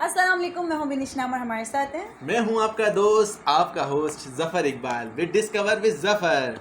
अस्सलाम वालेकुम, मैं हूं बिनिश नाम और हमारे साथ हैं मैं हूं आपका दोस्त, आपका host Zafar Iqbal with discover with Zafar.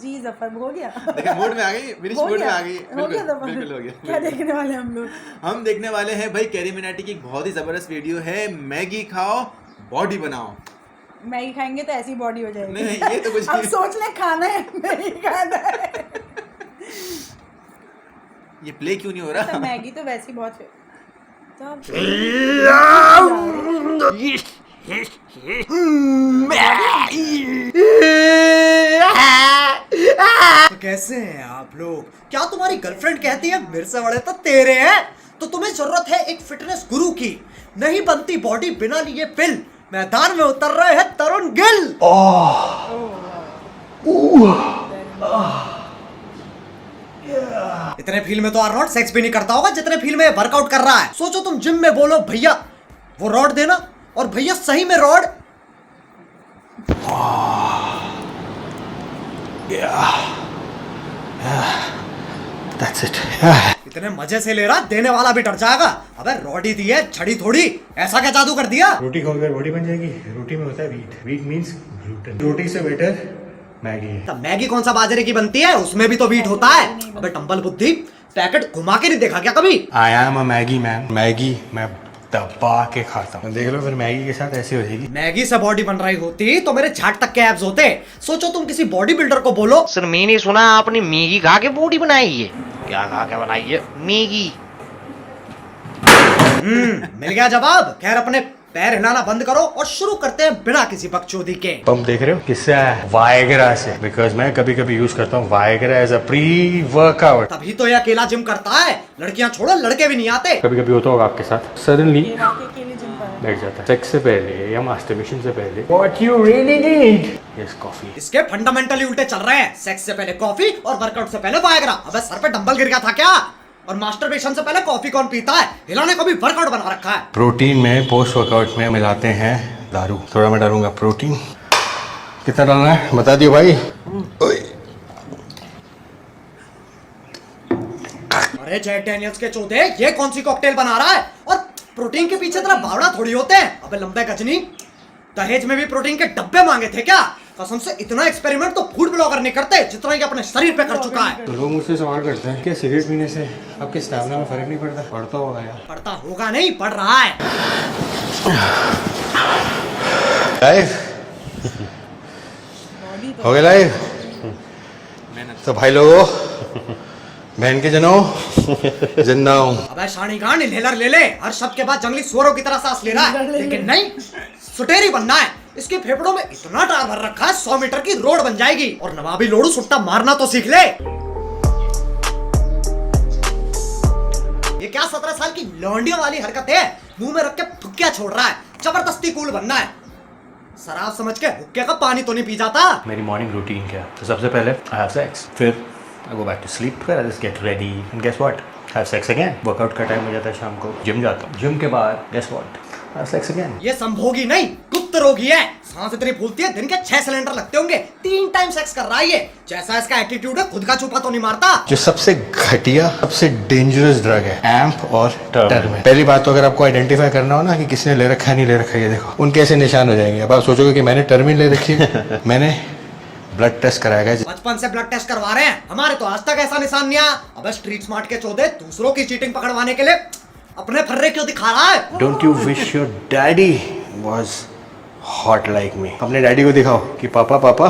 जी जफर हो गया। देखा मूड में आ गई, फिनिश मूड में आ गई। हो गया जफर। बिल्कुल हो गया। क्या देखने वाले हम लोग? हम देखने वाले हैं भाई कैरी मिनाटी की एक बहुत ही जबरदस्त वीडियो है, मैगी खाओ बॉडी बनाओ। मैगी खाएंगे तो ऐसी बॉडी हो जाएगी। नहीं ये तो कुछ अब सोच ले खाना है मैगी खाना है। ये प्ले क्यों नहीं हो रहा? मैगी तो वैसे ही बहुत तो कैसे हैं आप लोग? क्या तुम्हारी गर्लफ्रेंड कहती है मेरे से बड़े तो तेरे हैं? तो तुम्हें जरूरत है एक फिटनेस गुरु की। नहीं बनती बॉडी बिना लिए पिल। मैदान में उतर रहे हैं तरुण गिल। इतने फील में तो आर्नोल्ड सेक्स भी नहीं करता होगा जितने फील में वर्कआउट कर रहा है। सोचो तुम जिम में बोलो भैया वो रॉड देना, और भैया सही में रॉड। That's it. इतने मजे से ले रहा देने वाला भी डर जाएगा। अबे रोटी दी है छड़ी थोड़ी, ऐसा क्या जादू कर दिया? रोटी खाकर बॉडी बन जाएगी। रोटी में होता है वीट, वीट मींस ग्लूटेन। रोटी से बेटर मैगी है। तब मैगी कौन सा बाजरे की बनती है? उसमें भी तो वीट होता है। अबे टंबल बुद्धि, पैकेट घुमा के नहीं देखा क्या कभी? I am a Maggi man. Maggi मैं दबा के खाता हूँ। देख लो फिर मैगी के साथ ऐसी हो जाएगी। मैगी से बॉडी बन रही होती तो मेरे झाट तक के एब्स होते। सोचो तुम किसी बॉडी बिल्डर को बोलो, सर मैंने सुना आपने मैगी खा के बॉडी बनाई है। क्या खा के बनाई है? मैगी। मिल गया जवाब। खैर अपने पैर हिलाना बंद करो और शुरू करते हैं बिना किसी बकचोदी के। पंप देख रहे हो किससे आया है? वायग्रा से। बिकॉज मैं कभी कभी यूज करता हूँ Viagra as a pre workout. तभी तो ये अकेला जिम करता है। लड़कियां छोड़ो लड़के भी नहीं आते। कभी कभी होता होगा आपके साथ, सडनली ये वाकई के लिए जिम पर बैठ जाता है। सेक्स से पहले या मास्टरबेशन से पहले what you really need is coffee. इसके फंडामेंटली उल्टे चल रहे हैं। सेक्स से पहले कॉफी और वर्कआउट से पहले वायग्रा। अबे सर पे डंबल गिर गया था क्या? और मास्टरबेशन से पहले कॉफी कौन पीता है? हिलाने को भी वर्कआउट बना रखा है। प्रोटीन में पोस्ट वर्कआउट में मिलाते हैं दारू। थोड़ा मैं डालूंगा प्रोटीन। कितना डालना है बता दियो भाई। अरे जैक डैनियल्स के चौथे, ये कौन सी कॉकटेल बना रहा है? और प्रोटीन के पीछे तेरा बावड़ा थोड़ी होते हैं। अबे लंबे गजनी, दहेज में भी प्रोटीन के डब्बे मांगे थे क्या? कसम से इतना एक्सपेरिमेंट तो फूड ब्लॉगर नहीं करते जितना ये अपने शरीर पे कर चुका है। तो लोग मुझसे सवाल करते हैं कि सिगरेट पीने से आपके स्टैमिना में फर्क नहीं पड़ता? पड़ता होगा यार। पढ़ता होगा नहीं, पढ़ रहा है। लाइव हो गया लाइव। तो भाई लोगों, बहन के जनों, जिंदा हूँ। अबे शानी गांड इनहेलर ले ले। हर शब्द के बाद जंगली सुअरों की तरह सांस ले रहा है, लेकिन नहीं, सुटेरी बनना है। इसके फेफड़ों में इतना टार भर रखा है 100 मीटर की रोड बन जाएगी। और नवाबी लोड़ू सुट्टा मारना तो सीख ले। ये क्या 17 साल की लौंडियों वाली हरकत है? मुंह में रख के फुक्किया छोड़ रहा है। जबरदस्ती कूल बनना है। शराब समझ के हुक्के का पानी तो नहीं पी जाता। मेरी मॉर्निंग रूटीन क्या है? तो सबसे पहले आई हैव सेक्स, फिर I go back to sleep, फिर I just get ready and guess what, have sex again. Workout का टाइम हो जाता है शाम को, जिम जाता हूँ। जिम के बाद guess what, have sex again. ये संभोगी नहीं, गुप्त रोगी है। सांस इतनी फूलती है दिन के 6 सिलेंडर लगते होंगे। 3 टाइम सेक्स कर रहा है ये। जैसा इसका एटीट्यूड है, खुद का छुपा तो नहीं मारता। जो सबसे घटिया, सबसे डेंजरस ड्रग है एम्प और टर्मिन। पहली बात तो अगर आपको आइडेंटिफाई करना हो ना कि किसने ले रखा है नहीं ले रखा है, ये देखो उनके ऐसे निशान हो जाएंगे। अब आप सोचोगे कि मैंने टर्मिन ले रखी है। मैंने ब्लड टेस्ट कराया गया। बचपन से ब्लड टेस्ट करवा रहे हैं। हमारे तो आज तक ऐसा निशान नहीं आया। अबे स्ट्रीट स्मार्ट के चौधे दूसरों की चीटिंग पकड़वाने के लिए अपने फर्रे क्यों दिखा रहा है? Don't you wish your daddy was hot like me? अपने डैडी को दिखाओ कि पापा पापा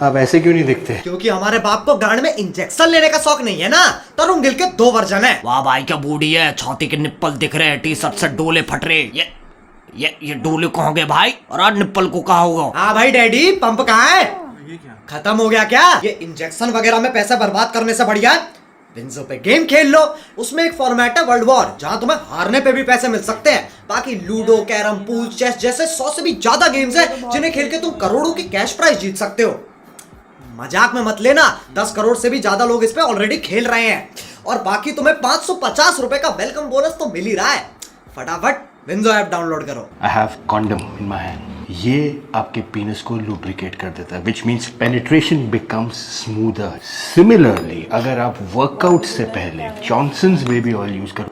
आप ऐसे क्यों नहीं दिखते। क्योंकि हमारे बाप को गांड में इंजेक्शन लेने का शौक नहीं है ना। तरुण गिल के 2 वर्जन है। वाह भाई क्या बॉडी है, छाती के निप्पल दिख रहे हैं, टी शर्ट से डोले फट रहे। ये डोले कहाँ गए भाई? और आज निप्पल को कहा होगा? हाँ भाई डैडी, पंप कहाँ है? ये क्या? खत्म हो गया क्या? ये इंजेक्शन वगैरह में पैसा बर्बाद करने से बढ़िया विंजो पे गेम खेल लो। उसमें एक फॉर्मेट है वर्ल्ड वॉर, जहां तुम्हें हारने पे भी पैसे मिल सकते हैं। बाकी लूडो, कैरम, पूल, चेस जैसे 100 से भी ज्यादा गेम्स हैं जिन्हें खेल के तुम करोड़ों की कैश प्राइज जीत सकते हो। मजाक में मत लेना, 10 करोड़ से भी ज्यादा लोग इस पे ऑलरेडी खेल रहे हैं। और बाकी तुम्हें 550 रुपए का वेलकम बोनस तो मिल ही रहा है। फटाफट विंजो ऐप डाउनलोड करो। I have condom in my hand. ये आपके पीनस को लुब्रिकेट कर देता है, which means penetration becomes smoother. Similarly अगर आप वर्कआउट से पहले जॉनसन्स बेबी ऑयल यूज करो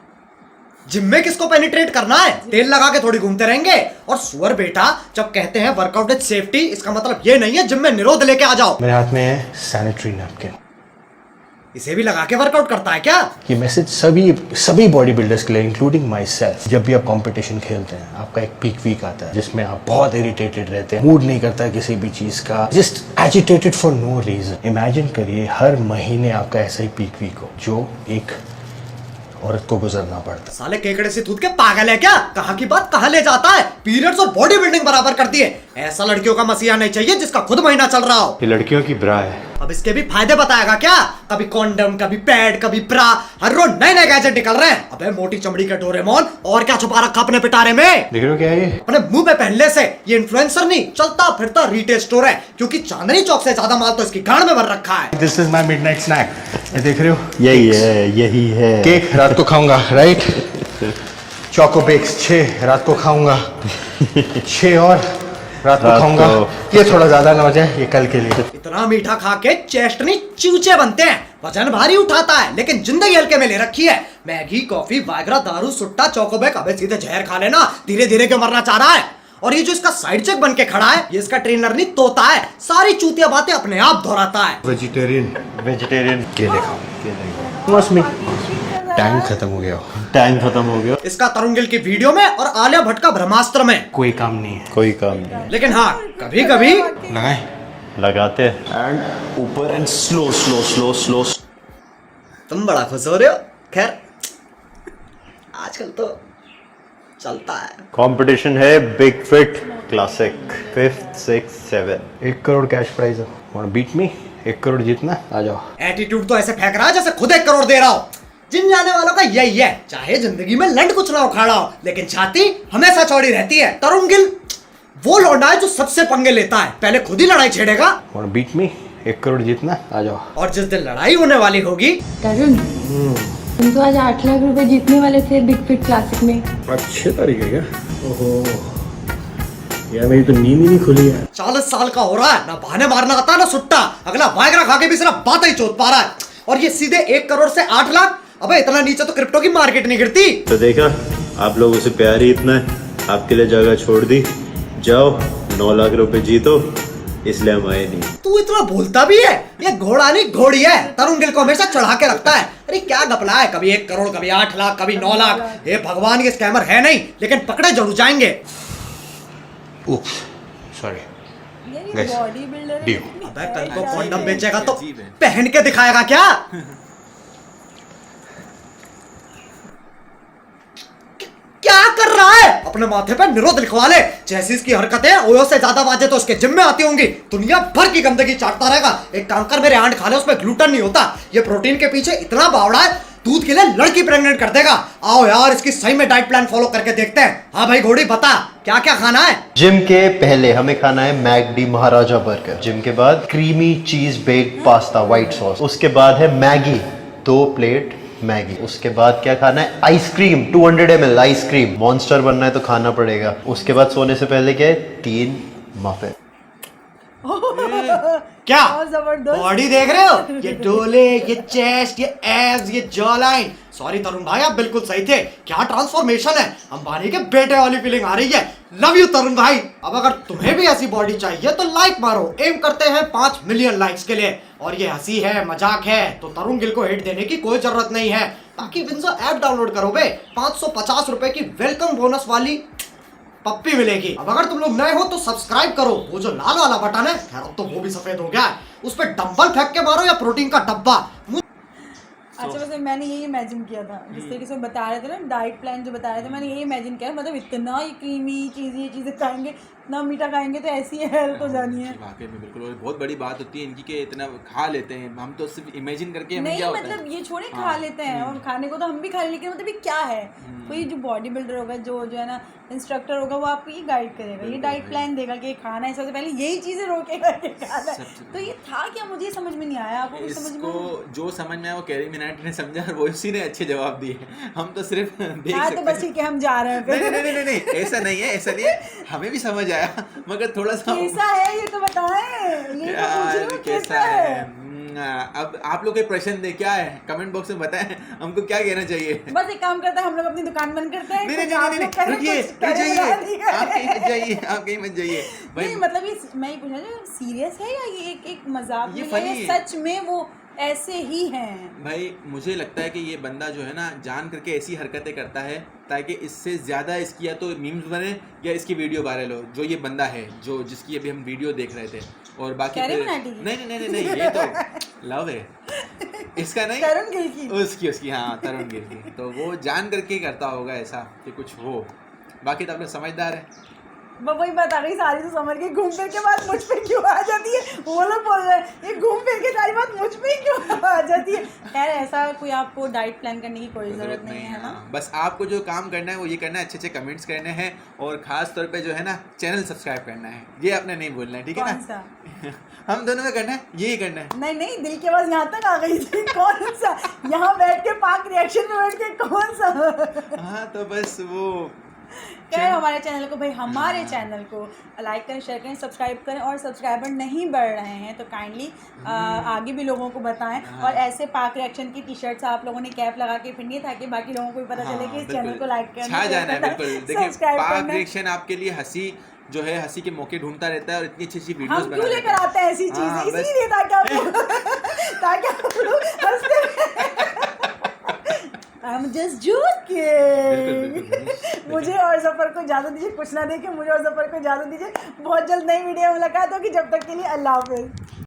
जिम में किसको पेनिट्रेट करना है? तेल लगा के थोड़ी घूमते रहेंगे। और सुअर बेटा, जब कहते हैं वर्कआउट विद सेफ्टी, इसका मतलब ये नहीं है जिम में निरोध लेके आ जाओ। मेरे हाथ में है सैनिटरी नैपकिन। इसे भी लगा के वर्कआउट करता है क्या? ये मैसेज सभी बॉडी बिल्डर्स के लिए, इंक्लूडिंग माई सेल्फ। जब भी आप कंपटीशन खेलते हैं, आपका एक पीक वीक आता है जिसमें आप बहुत इरिटेटेड रहते हैं, मूड नहीं करता है किसी भी चीज का, just agitated for no reason. Imagine करिए हर महीने आपका ऐसा ही पीक वीक हो जो एक औरत को गुजरना पड़ता। साले केकड़े से दूध के पागल है क्या? कहाँ की बात कहाँ ले जाता है? पीरियड्स और बॉडी बिल्डिंग बराबर करती है। ऐसा लड़कियों का मसीहा नहीं चाहिए जिसका खुद महीना चल रहा हो। ये लड़कियों की ब्रा है। अब इसके भी फायदे बताएगा क्या? कभी कॉन्डम, कभी पैड, कभी ब्रा, हर रोज नए नए गैजेट निकल रहे हैं। अबे मोटी चमड़ी का डोरेमोन, और क्या छुपा रखा अपने पिटारे में? देख रहे हो क्या है ये? अपने मुंह पे पहनने से ये इन्फ्लुएंसर नहीं, चलता फिरता रिटेल स्टोर है, क्योंकि चांदनी चौक से ज्यादा माल तो इसकी गांड में भर रखा है। This is my midnight snack. ये देख रहे हो? यही है केक रात को खाऊंगा, राइट? चोको बेक्स 6 रात को खाऊंगा, 6 और रात को खाऊंगा। ये थोड़ा ज्यादा ना हो जाए, ये कल के लिए। इतना मीठा खा के चेस्ट नहीं चूचे बनते हैं। वजन भारी उठाता है लेकिन जिंदगी हल्के में ले रखी है। मैगी, कॉफी, वाइग्रा, दारू, सुट्टा, चोकोबेक, अबे सीधे जहर खा लेना, धीरे धीरे क्यों मरना चाह रहा है? और ये जो इसका साइड चेक बन के खड़ा है, ये इसका ट्रेनर नहीं तोता है। सारी चूतिया बातें अपने आप दोहराता है। वेजिटेरियन केले खाओ। मस्त मी टाइम खत्म हो गया। टाइम खत्म हो गया, इसका तरुण गिल की वीडियो में और आलिया भट्ट का ब्रह्मास्त्र में कोई काम नहीं है। कोई काम नहीं लेकिन हाँ, कभी कभी लगाए लगाते एंड ऊपर and slow slow slow slow. तुम बड़ा खुश हो रहे हो। खैर आजकल तो चलता है। कंपटीशन है big fit classic 5th 6th 7th 1 crore cash prize है। Want beat me? 1 करोड़ जीतना? आ जाओ। एटीट्यूड तो ऐसे फेंक रहा है जैसे खुद 1 करोड़ दे रहा हो। जिम जाने वालों का यही है, चाहे जिंदगी में लंड कुछ ना उखाड़ा हो, लेकिन छाती हमेशा चौड़ी रहती है। तरुण गिल वो लौंडा है जो सबसे पंगे लेता है, पहले खुद ही लड़ाई छेड़ेगा। Want beat me? 1 करोड़ जीतना? आ जाओ। और जिस दिन लड़ाई होने वाली होगी, तरुण, तुम तो आज 8 लाख रुपए जीतने वाले थे बिग फिट क्लासिक में। अच्छे तरीके क्या? ओहो यार, मेरी तो नींद ही नहीं खुली है। 40 साल का हो रहा है, ना बहाने मारना आता ना सुट्टा। अगला वाइग्रा खा के भी सिर्फ बात ही चोट पा रहा है। और ये सीधे 1 करोड़ से 8 लाख। अबे इतना नीचे तो क्रिप्टो की मार्केट नहीं गिरती। तो देखा, आप लोगों से प्यार ही इतना है, आपके लिए जगह छोड़ दी। जाओ 9 लाख रुपए जीतो, इसलिए हम आए नहीं। तू इतना बोलता भी है? ये घोड़ा नहीं घोड़ी है। तरुण गिल को हमेशा चढ़ा के रखता है। अरे क्या गपला है, कभी 1 करोड़, कभी 8 लाख, कभी 9 लाख। ये भगवान के स्कैमर है नहीं, लेकिन पकड़े जरूर जाएंगे। Oops, sorry. Guys, body builder deal. अबे कल को कॉन्डम बेचेगा तो पहन के दिखाएगा क्या? क्या कर रहा है? अपने माथे पे निरोध लिखवा ले। जैसी इसकी हरकतें ओयो से ज्यादा बाजें तो उसके जिम में आती होंगी। दुनिया भर की गंदगी चाटता रहेगा। एक काम कर, मेरे आंट खा ले, उसमें ग्लूटेन नहीं होता। ये प्रोटीन के पीछे इतना बावड़ा है, दूध के लिए लड़की प्रेग्नेंट कर देगा। आओ यार, इसकी सही में डाइट प्लान फॉलो करके देखते हैं। हाँ भाई घोड़ी, बता क्या क्या खाना है? जिम के पहले हमें खाना है मैकडी महाराजा बर्गर। जिम के बाद creamy cheese baked pasta white sauce. उसके बाद है मैगी, 2 प्लेट मैगी। उसके बाद क्या खाना है? Ice cream 200 ml ice cream. मॉन्स्टर बनना है तो खाना पड़ेगा। उसके बाद सोने से पहले क्या है? 3 मफिन। क्या बहुत जबरदस्त। बॉडी देख रहे हो? ये डोले, ये चेस्ट, ये एब्स, ये जॉ लाइन। सॉरी तरुण भाई, आप बिल्कुल सही थे। क्या ट्रांसफॉर्मेशन है, अंबानी के बेटे वाली फीलिंग आ रही है। लव यू तरुण भाई। अब अगर तुम्हें भी ऐसी बॉडी चाहिए तो लाइक मारो। एम करते हैं 5 मिलियन लाइक्स के लिए। और ये हंसी है, मजाक है, तो तरुण गिल को हेट देने की कोई जरूरत नहीं है। बाकी विंजो ऐप डाउनलोड करो बे, 550 रुपए की वेलकम बोनस वाली पप्पी मिलेगी। अब अगर तुम लोग नए हो तो सब्सक्राइब करो। वो जो लाल वाला बटन है, खैर अब तो वो भी सफेद हो गया है, उस पर डंबल फेंक के मारो या प्रोटीन का डब्बा। अच्छा, वैसे मैंने यही इमेजिन किया था जिस तरीके से बता रहे थे ना, डाइट प्लान जो बता रहे थे, मैंने यही इमेजिन किया। मतलब इतना ये क्रीमी चीज़ें खाएंगे, इतना मीठा खाएंगे तो ऐसी हेल्थ हो जानी है। वाकई में बिल्कुल। और बहुत बड़ी बात होती है इनकी कि इतना खा लेते हैं। हम तो सिर्फ इमेजिन करके हमें नहीं क्या होता मतलब है। ये छोड़े, खा लेते हैं और खाने को तो हम भी खा लें, लेकिन मतलब ये क्या है? कोई जो बॉडी बिल्डर होगा, जो है ना इंस्ट्रक्टर होगा, वो आपको ये गाइड करेगा, ये डाइट प्लान देगा कि खाना है, सबसे पहले यही चीज़ें रोकेगा कि खाना है। तो ये था क्या, मुझे समझ में नहीं आया। आपको कुछ समझ में इसको आया? जो समझ में आया वो कैरी मिनाटी ने समझा और वो इसी ने अच्छे जवाब दिए। हम तो सिर्फ देख हाँ, सकते तो बस ठीक है, हम जा रहे हैं नहीं, फिर। नहीं, नहीं, नहीं, नहीं, ऐसा नहीं है, ऐसा नहीं है। हमें भी समझ आया, मगर थोड़ा सा कैसा है ये तो बताएं। ये तो पूछ रही हूँ, कैसा है? अब आप लोग के प्रश्न दे क्या है, कमेंट बॉक्स में बताएं हमको क्या कहना चाहिए। बस एक काम करते हैं, हम लोग अपनी दुकान बंद करते हैं। नहीं नहीं कुछ आप नहीं लोग करें, रुकिए, कुछ करें, जाइए, बना दिया आप कहीं मत है। जाइए, आप कहीं मत जाइए भाई। नहीं मतलब ये मैं ये पूछना चाहिए, सीरियस है या ये एक मजाक ये में, funny ये है। सच में वो ऐसे ही हैं? भाई मुझे लगता है कि ये बंदा जो है ना जान करके ऐसी हरकतें करता है ताकि इससे ज़्यादा इसकी या तो मीम्स बने या इसकी वीडियो वायरल हो। जो ये बंदा है जो जिसकी अभी हम वीडियो देख रहे थे, और बाकी कैरी फिर- मिनाटी? नहीं नहीं नहीं नहीं ये तो लव है इसका, नहीं तरुण गिल की। उसकी हाँ तरुण गिल की। तो वो जान करके ही करता होगा ऐसा कि कुछ हो। बाकी तो आप लोग समझदार है। वही बात आ गई, सारी तो समझ गई। घूम फिर के बाद मुझ पे क्यों आ जाती है, वो लोग बोल रहे हैं ये घूम फिर के सारी बात मुझ पे क्यों आ जाती है। खैर ऐसा कोई आपको डाइट प्लान करने की कोई ज़रूरत नहीं है ना। हाँ, बस आपको जो काम करना है वो ये करना है, अच्छे अच्छे कमेंट्स करने हैं और खास तौर पे जो है ना चैनल सब्सक्राइब करना है, ये आपने नहीं भूलना है, ठीक है कौन ना। सा? हम दोनों का करना है, यही करना है। नहीं नहीं, दिल के आवाज यहाँ तक आ गई थी। कौन सा? यहाँ बैठ के पाक रिएक्शन में बैठ के कौन सा? हाँ तो बस वो खैर हमारे चैनल को भाई, हमारे चैनल को लाइक करें, शेयर करें, सब्सक्राइब करें, और सब्सक्राइबर नहीं बढ़ रहे हैं तो काइंडली आगे भी लोगों को बताएं। और ऐसे पाक रिएक्शन की टी-शर्ट्स आप लोगों ने कैप लगा के पहनी है ताकि बाकी लोगों को भी पता चले कि इस चैनल को लाइक करना, छा जाना है। बिल्कुल देखिए, सब्सक्राइब पाक करना। रिएक्शन आपके लिए हंसी जो है, हंसी के मौके ढूंढता रहता है और इतनी अच्छी अच्छी वीडियोस हम बना क्यों लेकर आते हैं ऐसी हाँ, चीजें? बस। इसीलिए ताकि आप लोग हंसते रहे। I'm just joking। बिल्कुल। मुझे और जफर को इजाज़त दीजिए, कुछ ना देखे मुझे और जफर को इजाज़त दीजिए। बहुत जल्द नई वीडियो में मुलाकात होगी, जब तक के लिए अल्लाह हाफिज़।